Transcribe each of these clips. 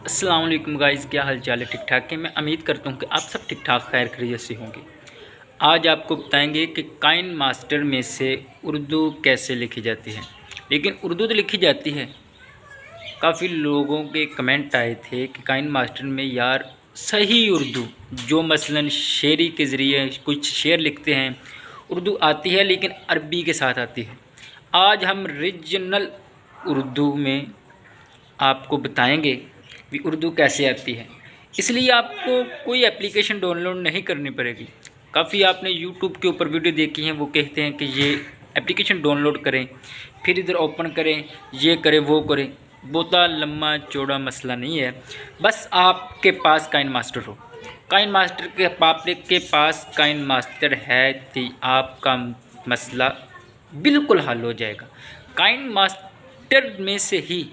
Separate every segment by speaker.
Speaker 1: अस्सलाम वालेकुम गाइज़, क्या हाल चाल है? ठीक ठाक है। मैं उम्मीद करता हूँ कि आप सब ठीक ठाक खैर खैरियत से होंगे। आज आपको बताएंगे कि काइन मास्टर में से उर्दू कैसे लिखी जाती है। लेकिन उर्दू तो लिखी जाती है। काफ़ी लोगों के कमेंट आए थे कि काइन मास्टर में यार सही उर्दू, जो मसलन शेरी के ज़रिए कुछ शेर लिखते हैं, उर्दू आती है लेकिन अरबी के साथ आती है। आज हम रीजनल उर्दू में आपको बताएंगे कि उर्दू कैसे आती है। इसलिए आपको कोई एप्लीकेशन डाउनलोड नहीं करनी पड़ेगी। काफ़ी आपने यूट्यूब के ऊपर वीडियो देखी हैं, वो कहते हैं कि ये एप्लीकेशन डाउनलोड करें, फिर इधर ओपन करें, ये करें वो करें। बहुत लम्बा चौड़ा मसला नहीं है। बस आपके पास काइन मास्टर हो, काइन मास्टर के आपके पास काइन मास्टर है तो आपका मसला बिल्कुल हल हो जाएगा। काइन मास्टर में से ही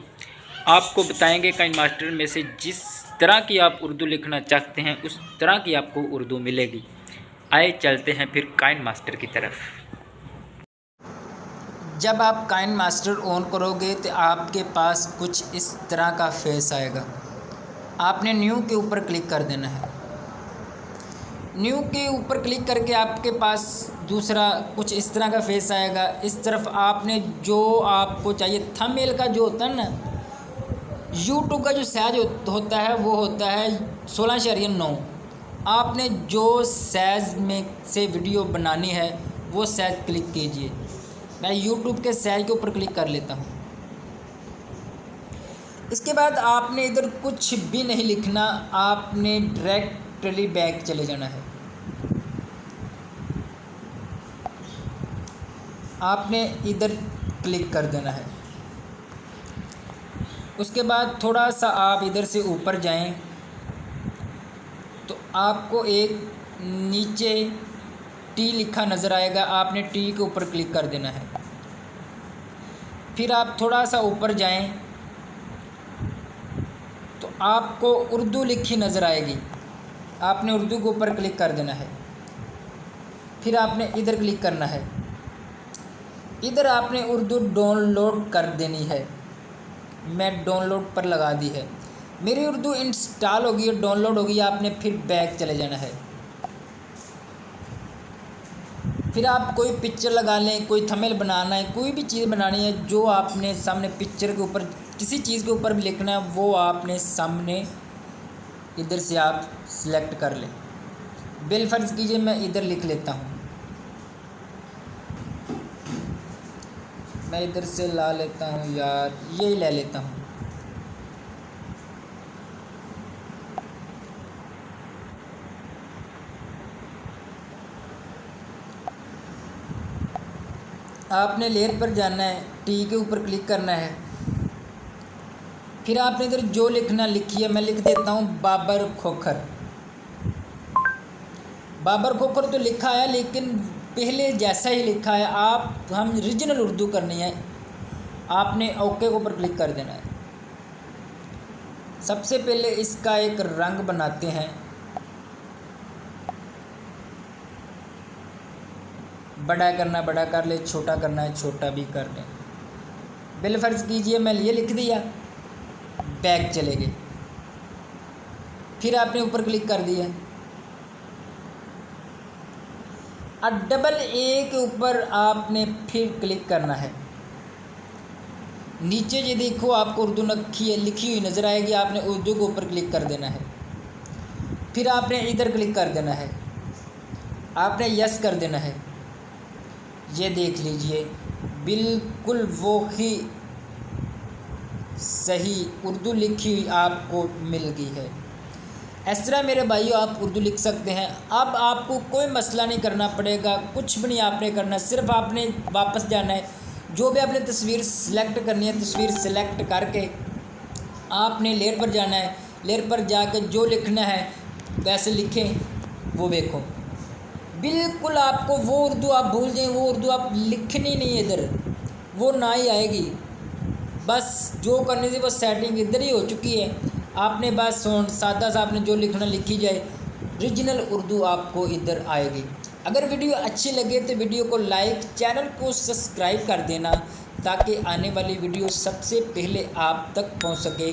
Speaker 1: आपको बताएंगे, काइन मास्टर में से जिस तरह की आप उर्दू लिखना चाहते हैं उस तरह की आपको उर्दू मिलेगी। आए चलते हैं फिर काइन मास्टर की तरफ।
Speaker 2: जब आप काइन मास्टर ऑन करोगे तो आपके पास कुछ इस तरह का फेस आएगा। आपने न्यू के ऊपर क्लिक कर देना है। न्यू के ऊपर क्लिक करके आपके पास दूसरा कुछ इस तरह का फेस आएगा। इस तरफ आपने जो आपको चाहिए थंबनेल का जो होता है ना, यूट्यूब का जो साइज होता है वो होता है 16:9। आपने जो साइज में से वीडियो बनानी है वो साइज क्लिक कीजिए। मैं यूट्यूब के साइज के ऊपर क्लिक कर लेता हूँ। इसके बाद आपने इधर कुछ भी नहीं लिखना, आपने डायरेक्टली बैक चले जाना है। आपने इधर क्लिक कर देना है। उसके बाद थोड़ा सा आप इधर से ऊपर जाएं तो आपको एक नीचे टी लिखा नज़र आएगा। आपने टी के ऊपर क्लिक कर देना है। फिर आप थोड़ा सा ऊपर जाएं तो आपको उर्दू लिखी नज़र आएगी। आपने उर्दू के ऊपर क्लिक कर देना है। फिर आपने इधर क्लिक करना है। इधर आपने उर्दू डाउनलोड कर देनी है। मैं डाउनलोड पर लगा दी है। मेरी उर्दू इंस्टॉल होगी और डाउनलोड होगी। आपने फिर बैक चले जाना है। फिर आप कोई पिक्चर लगा लें, कोई थंबनेल बनाना है, कोई भी चीज़ बनानी है, जो आपने सामने पिक्चर के ऊपर किसी चीज़ के ऊपर भी लिखना है वो आपने सामने इधर से आप सिलेक्ट कर लें। बिलफर्ज कीजिए मैं इधर लिख लेता हूँ। मैं इधर से ला लेता हूँ यार, यही ले लेता हूँ। आपने लेयर पर जाना है, टी के ऊपर क्लिक करना है। फिर आपने इधर जो लिखना लिखिए। मैं लिख देता हूँ बाबर खोखर। बाबर खोखर तो लिखा है लेकिन पहले जैसा ही लिखा है। हम रीजनल उर्दू करनी है। आपने ओके के ऊपर क्लिक कर देना है। सबसे पहले इसका एक रंग बनाते हैं। बड़ा करना बड़ा कर ले, छोटा करना है छोटा भी कर लें। बिलफर्ज कीजिए मैं ये लिख दिया, बैक चले गए। फिर आपने ऊपर क्लिक कर दिया। और डबल ए के ऊपर आपने फिर क्लिक करना है। नीचे ये देखो आपको उर्दू लिखी हुई नज़र आएगी। आपने उर्दू के ऊपर क्लिक कर देना है। फिर आपने इधर क्लिक कर देना है। आपने यस कर देना है। ये देख लीजिए बिल्कुल वो ही सही उर्दू लिखी हुई आपको मिल गई है। इस तरह मेरे भाइयों आप उर्दू लिख सकते हैं। अब आपको कोई मसला नहीं करना पड़ेगा, कुछ भी नहीं आपने करना। सिर्फ आपने वापस जाना है। जो भी आपने तस्वीर सेलेक्ट करनी है, तस्वीर सेलेक्ट करके आपने लेयर पर जाना है। लेयर पर जाकर जो लिखना है वैसे लिखें, वो देखो बिल्कुल आपको वो उर्दू आप भूल जाएं, वो उर्दू आप लिखनी नहीं है इधर, वो ना ही आएगी। बस जो करने से वो सेटिंग इधर ही हो चुकी है। आपने बस सादा सा आपने जो लिखना लिखी जाए, रीजनल उर्दू आपको इधर आएगी। अगर वीडियो अच्छी लगे तो वीडियो को लाइक, चैनल को सब्सक्राइब कर देना ताकि आने वाली वीडियो सबसे पहले आप तक पहुंच सके।